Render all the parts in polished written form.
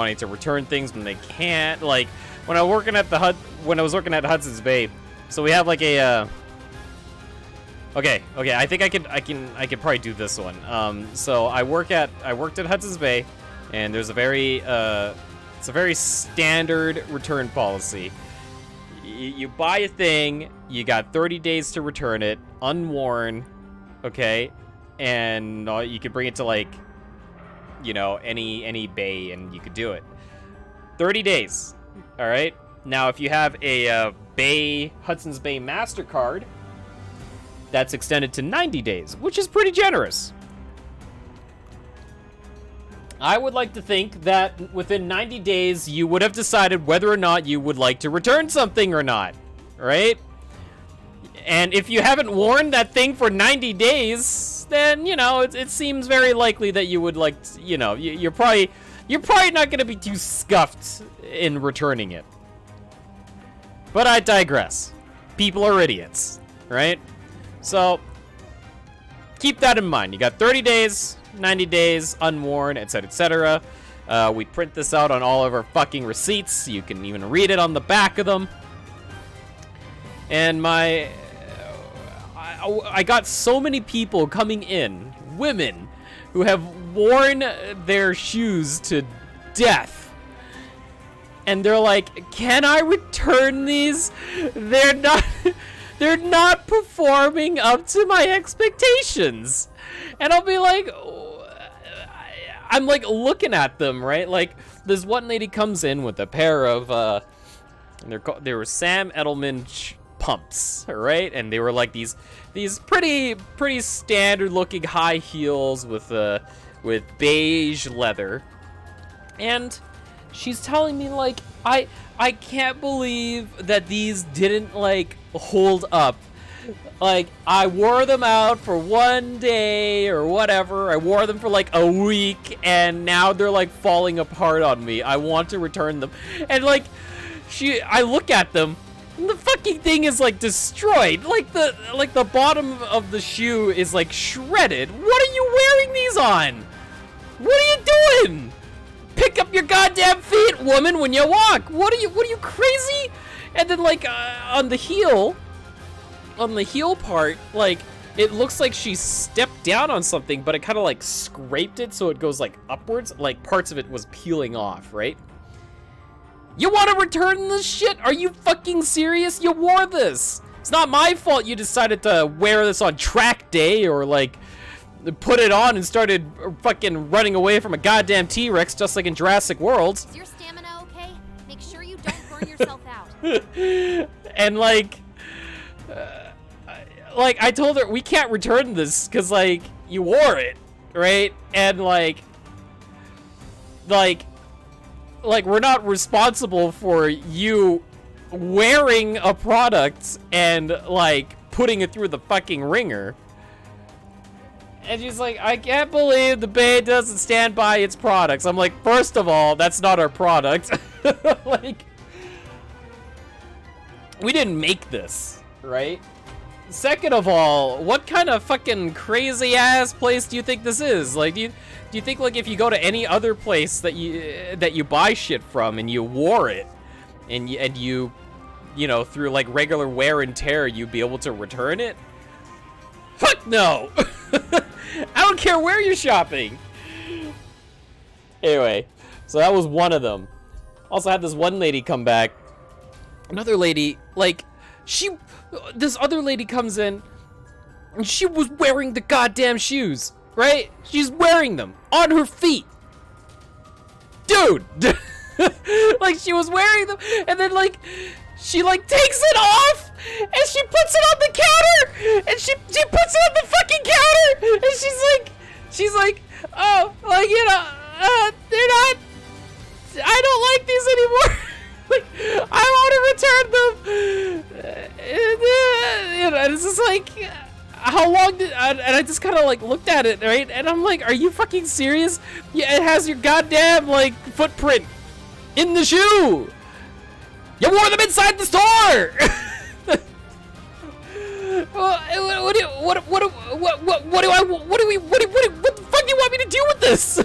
wanting to return things when they can't. Like when I was working at Hudson's Bay, so we have like a okay, I think I could probably do this one. So I worked at Hudson's Bay, and there's a very it's a very standard return policy. You buy a thing, you got 30 days to return it, unworn, okay, and you can bring it to like, you know, any bay, and you could do it. 30 days, all right? Now, if you have a Hudson's Bay MasterCard, that's extended to 90 days, which is pretty generous. I would like to think that within 90 days, you would have decided whether or not you would like to return something or not, right? And if you haven't worn that thing for 90 days, then, you know, it seems very likely that you would like to, you know, you're probably not going to be too scuffed in returning it. But I digress. People are idiots, right? So keep that in mind. You got 30 days, 90 days, unworn, etc., etc. We print this out on all of our fucking receipts. You can even read it on the back of them. And I got so many people coming in, women, who have worn their shoes to death. And they're like, can I return these? They're not performing up to my expectations. And I'll be like, I'm like looking at them, right? Like this one lady comes in with a pair of, they were Sam Edelman pumps, right? And they were like these pretty standard looking high heels with beige leather. And she's telling me like, I can't believe that these didn't like hold up. Like, I wore them out for one day or whatever. I wore them for like a week, and now they're like falling apart on me. I want to return them. And like, I look at them, and the fucking thing is like destroyed. Like the bottom of the shoe is like shredded. What are you wearing these on? What are you doing? Pick up your goddamn feet, woman, when you walk. What are you crazy? And then like on the heel part, like it looks like she stepped down on something, but it kind of like scraped it, so it goes like upwards, like parts of it was peeling off, right? You want to return this shit? Are you fucking serious? You wore this. It's not my fault you decided to wear this on track day or like put it on and started fucking running away from a goddamn T-Rex just like in Jurassic World. Is your stamina okay? Make sure you don't burn yourself out. And like I told her we can't return this because like you wore it, right? And like we're not responsible for you wearing a product and like putting it through the fucking ringer. And she's like, I can't believe the Bay doesn't stand by its products. I'm like, first of all, that's not our product. Like, we didn't make this, right? Second of all, what kind of fucking crazy ass place do you think this is? Like, do you think like if you go to any other place that you buy shit from and you wore it, and you know, through like regular wear and tear, you'd be able to return it? Fuck no! I don't care where you're shopping. Anyway, so that was one of them. Also had this one lady come back. Another lady, like, this other lady comes in, and she was wearing the goddamn shoes, right? She's wearing them on her feet. Dude! Like, she was wearing them, and then, like, she, like, takes it off, and she puts it on the counter, and she puts it on the fucking counter, and she's like, oh, like, you know, they're not, I don't like these anymore. Like, I want to return them. You know, and it's just like, how long and I just kind of like looked at it, right? And I'm like, are you fucking serious? Yeah, it has your goddamn like footprint in the shoe. You wore them inside the store. What the fuck do you want me to do with this?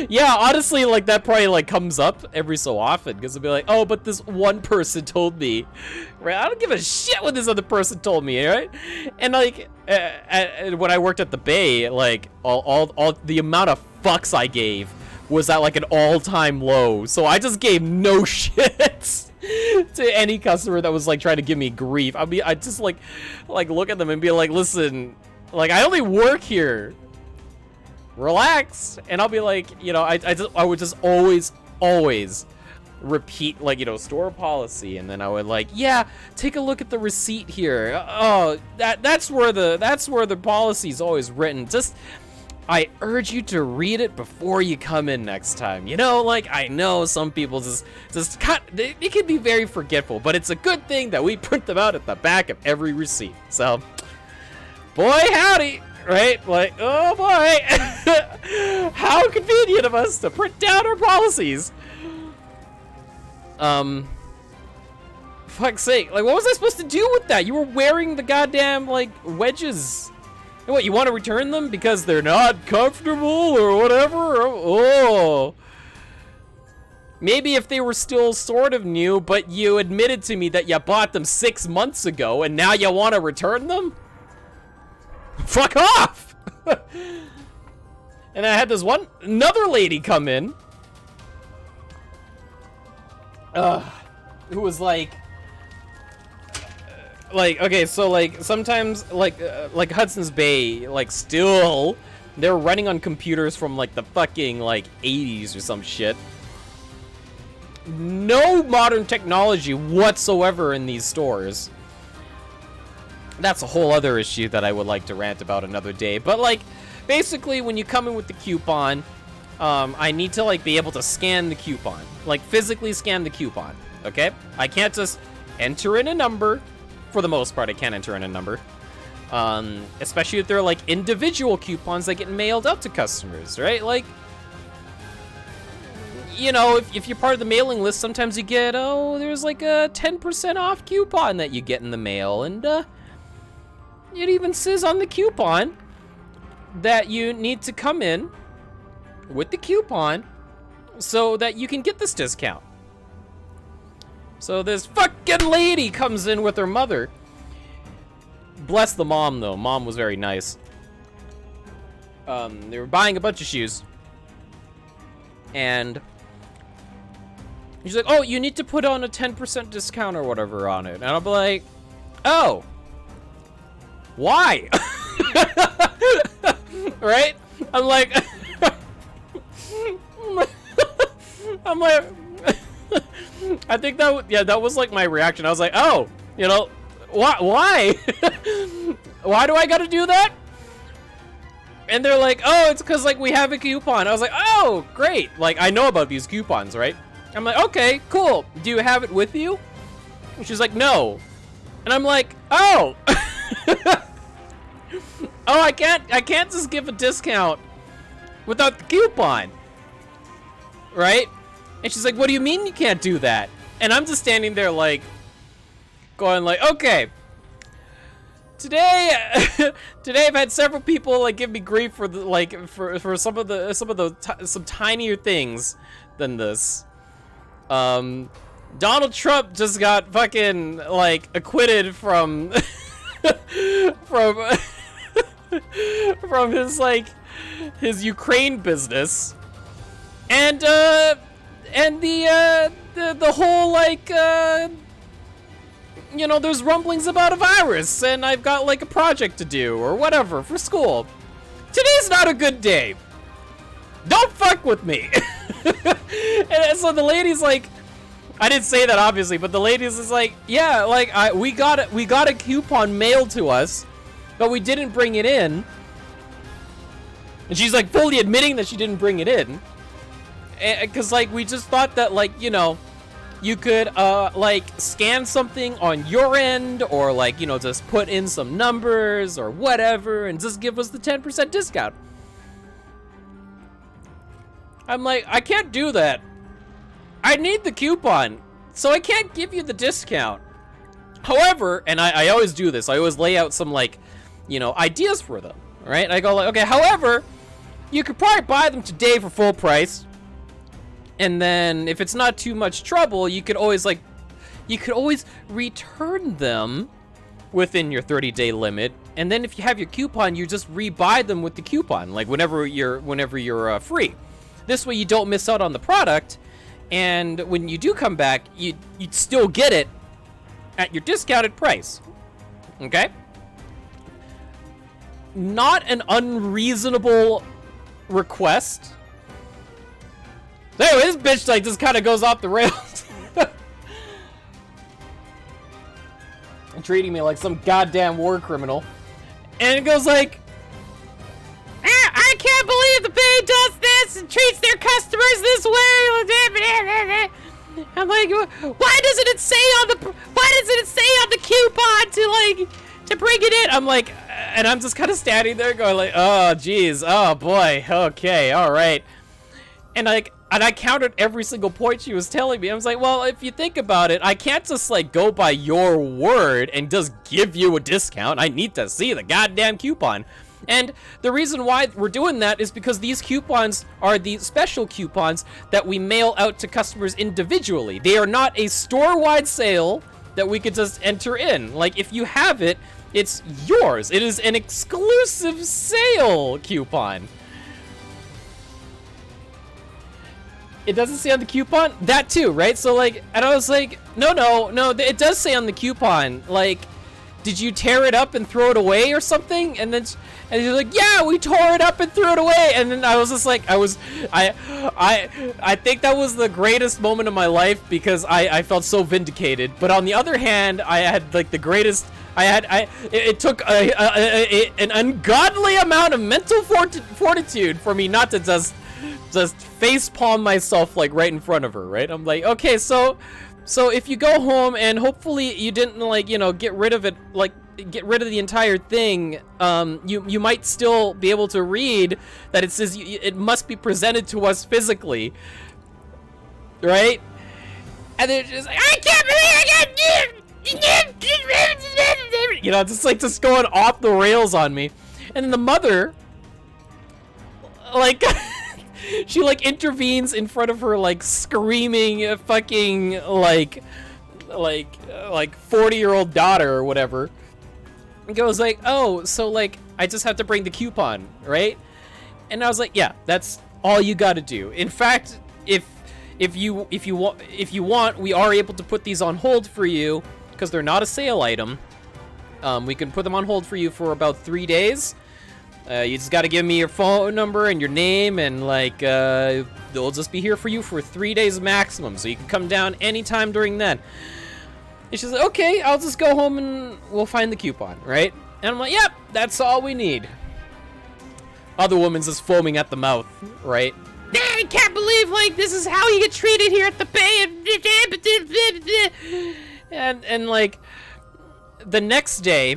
Yeah, honestly, like that probably like comes up every so often because it'll be like, oh, but this one person told me, right? I don't give a shit what this other person told me, right? And like when I worked at the Bay, like all the amount of fucks I gave was at like an all-time low. So I just gave no shits to any customer that was like trying to give me grief. I mean, I just like look at them and be like, listen, like I only work here. Relax. And I'll be like, you know, I would just always repeat, like, you know, store policy, and then I would like, yeah, take a look at the receipt here. Oh, that's where the policy is always written. Just, I urge you to read it before you come in next time. You know, like, I know some people just cut, they can be very forgetful, but it's a good thing that we print them out at the back of every receipt. So, boy howdy. Right? Like, oh boy. How convenient of us to print down our policies. Fuck's sake. Like, what was I supposed to do with that? You were wearing the goddamn, like, wedges. And what, you want to return them because they're not comfortable or whatever? Oh. Maybe if they were still sort of new, but you admitted to me that you bought them 6 months ago and now you want to return them? Fuck off! And I had this another lady come in, who was like, okay, so like sometimes like Hudson's Bay, like still, they're running on computers from like the fucking like 80s or some shit. No modern technology whatsoever in these stores. That's a whole other issue that I would like to rant about another day. But like, basically, when you come in with the coupon, I need to like be able to scan the coupon, like physically scan the coupon. Okay, I can't just enter in a number. For the most part, I can't enter in a number, especially if they're like individual coupons that get mailed out to customers, right? Like, you know, if you're part of the mailing list, sometimes you get, oh, there's like a 10% off coupon that you get in the mail, and it even says on the coupon that you need to come in with the coupon so that you can get this discount. So this fucking lady comes in with her mother. Bless the mom, though. Mom was very nice. They were buying a bunch of shoes. And she's like, oh, you need to put on a 10% discount or whatever on it. And I'll be like, oh. Why? Right? I'm like, I think that was like my reaction. I was like, oh, you know, why? Why do I gotta do that? And they're like, oh, it's because like we have a coupon. I was like, oh, great. Like, I know about these coupons, right? I'm like, okay, cool. Do you have it with you? And she's like, no. And I'm like, oh. Oh, I can't just give a discount without the coupon, right? And she's like, what do you mean you can't do that? And I'm just standing there like, going like, okay, today I've had several people like give me grief for the like for some tinier things than this. Donald Trump just got fucking like acquitted from from his like his Ukraine business, and the whole like you know, there's rumblings about a virus, and I've got like a project to do or whatever for school. Today's not a good day. Don't fuck with me. And so the lady's like, I didn't say that obviously, but the lady's is like, yeah, like we got a coupon mailed to us, but we didn't bring it in. And she's like fully admitting that she didn't bring it in, because like we just thought that like, you know, you could like scan something on your end, or like, you know, just put in some numbers or whatever and just give us the 10% discount. I'm like, I can't do that. I need the coupon, so I can't give you the discount. However, and I always do this, I always lay out some like, you know, ideas for them, right? I go like, okay, however, you could probably buy them today for full price. And then if it's not too much trouble, you could always return them within your 30-day limit. And then if you have your coupon, you just rebuy them with the coupon, like whenever you're free. This way you don't miss out on the product, and when you do come back, you'd still get it at your discounted price. Okay? Not an unreasonable request. So anyway, this bitch like just kind of goes off the rails. Treating me like some goddamn war criminal. And it goes like, I can't believe the Bay does this and treats their customers this way. I'm like, why doesn't it say on the coupon to bring it in? I'm like, and I'm just kind of standing there going like, oh geez, oh boy, okay, all right. And I counted every single point she was telling me. I was like, well, if you think about it, I can't just like go by your word and just give you a discount. I need to see the goddamn coupon. And the reason why we're doing that is because these coupons are the special coupons that we mail out to customers individually. They are not a store-wide sale that we could just enter in. Like, if you have it, it's yours. It is an exclusive sale coupon. It doesn't say on the coupon? That too, right? So like, and I was like, no, it does say on the coupon, like, did you tear it up and throw it away or something? And then, and he's like, yeah, we tore it up and threw it away. And then I was just like, I think that was the greatest moment of my life because I felt so vindicated. But on the other hand, I had like the greatest, it took an ungodly amount of mental fortitude for me not to just facepalm myself like right in front of her, right? I'm like, okay, so if you go home and hopefully you didn't like, you know, get rid of it, like get rid of the entire thing, you might still be able to read that it says it must be presented to us physically, right? And they're just like, I can't believe I got, you know, just like just going off the rails on me. And then the mother, like, she like intervenes in front of her like screaming fucking like 40-year-old daughter or whatever, and goes like, oh, so like I just have to bring the coupon, right? And I was like, yeah, that's all you got to do. In fact, if you want, we are able to put these on hold for you because they're not a sale item. We can put them on hold for you for about 3 days. You just got to give me your phone number and your name, and like they'll just be here for you for 3 days maximum, so you can come down anytime during that. And she's like, okay, I'll just go home and we'll find the coupon, right? And I'm like, yep, that's all we need. Other woman's just foaming at the mouth, right? I can't believe like this is how you get treated here at the Bay. And like the next day.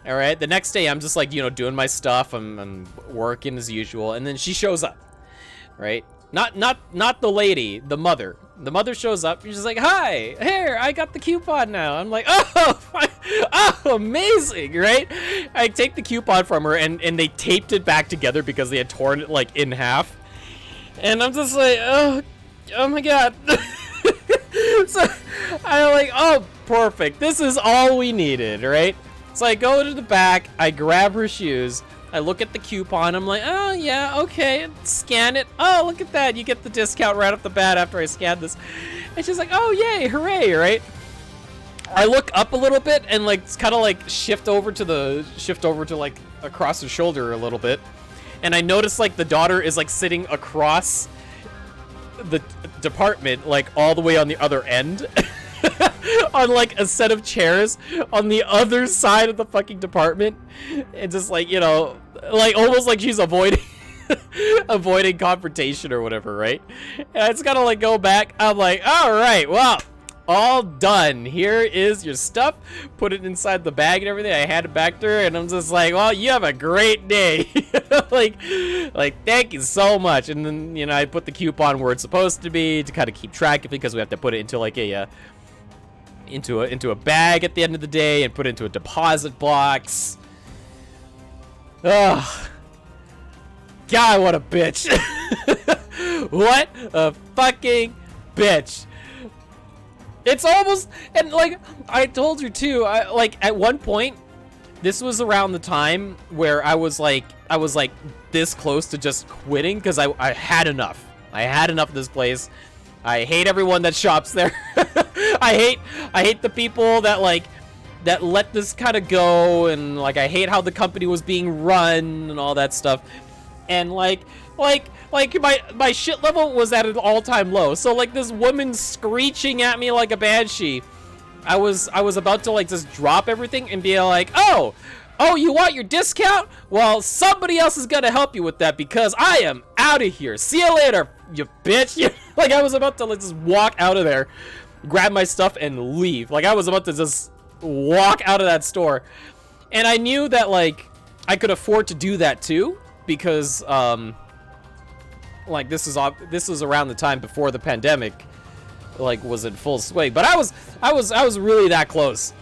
All right, the next day I'm just like, you know, doing my stuff. I'm working as usual, and then she shows up, right? Not the lady, the mother. The mother shows up. She's like, "Hi, here, I got the coupon now." I'm like, "Oh, amazing!" Right? I take the coupon from her, and they taped it back together because they had torn it like in half, and I'm just like, "Oh my god!" So I'm like, "Oh, perfect. This is all we needed, right?" So I go to the back, I grab her shoes, I look at the coupon, I'm like, oh yeah, okay, scan it. Oh, look at that, you get the discount right off the bat after I scan this. And she's like, oh yay, hooray, right? I look up a little bit and like kind of like shift over to like across the shoulder a little bit. And I notice like the daughter is like sitting across the department, like all the way on the other end. On like a set of chairs on the other side of the fucking department, and just like, you know, like almost like she's avoiding confrontation or whatever, right? And I just gotta like go back. I'm like, all right, well, all done. Here is your stuff. Put it inside the bag and everything. I had it back to her, and I'm just like, well, you have a great day. like thank you so much. And then, you know, I put the coupon where it's supposed to be to kind of keep track of it, because we have to put it into like a into a bag at the end of the day and put it into a deposit box. Ugh. God, what a bitch. What a fucking bitch. It's almost, and like I told you too, like at one point, this was around the time where I was like this close to just quitting because I had enough. I had enough of this place. I hate everyone that shops there. I hate the people that let this kind of go, and like I hate how the company was being run and all that stuff. And like my shit level was at an all-time low. So like this woman screeching at me like a banshee. I was about to like just drop everything and be like, oh, you want your discount? Well, somebody else is gonna help you with that because I am out of here. See you later, you bitch. Like I was about to like just walk out of there, grab my stuff and leave. Like I was about to just walk out of that store. And I knew that like I could afford to do that too because like this was around the time before the pandemic like was in full swing. But I was really that close.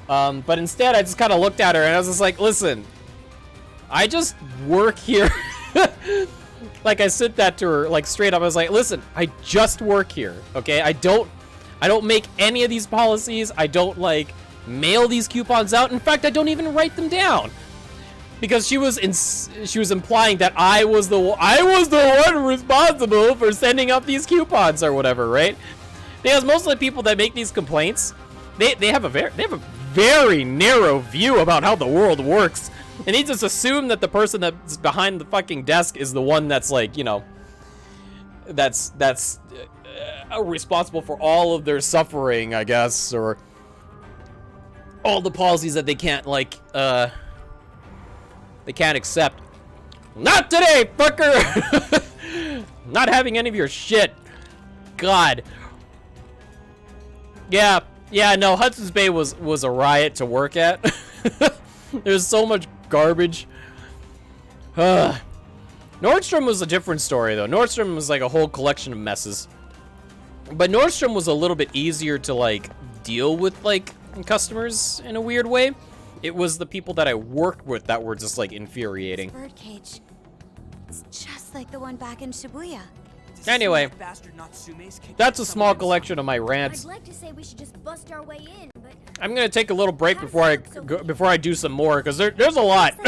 But instead I just kind of looked at her and I was just like, listen, I just work here. Like I said that to her like straight up. I was like, listen, I just work here, okay? I don't make any of these policies. I don't like mail these coupons out. In fact, I don't even write them down. Because she was implying that I was the one responsible for sending up these coupons or whatever, right? Because most of the people that make these complaints, they have a very narrow view about how the world works, and they just assume that the person that's behind the fucking desk is the one that's like, you know, that's responsible for all of their suffering, I guess, or all the policies that they can't like they can't accept. Not today, fucker. Not having any of your shit. God. Yeah, no, Hudson's Bay was a riot to work at. There's so much garbage. Nordstrom was a different story though. Nordstrom was like a whole collection of messes. But Nordstrom was a little bit easier to like deal with like customers in a weird way. It was the people that I worked with that were just like infuriating. Birdcage. It's just like the one back in Shibuya. Anyway, that's a small collection of my rants. I'd like to say we should just bust our way in, but I'm gonna take a little break before I do some more because there's a lot.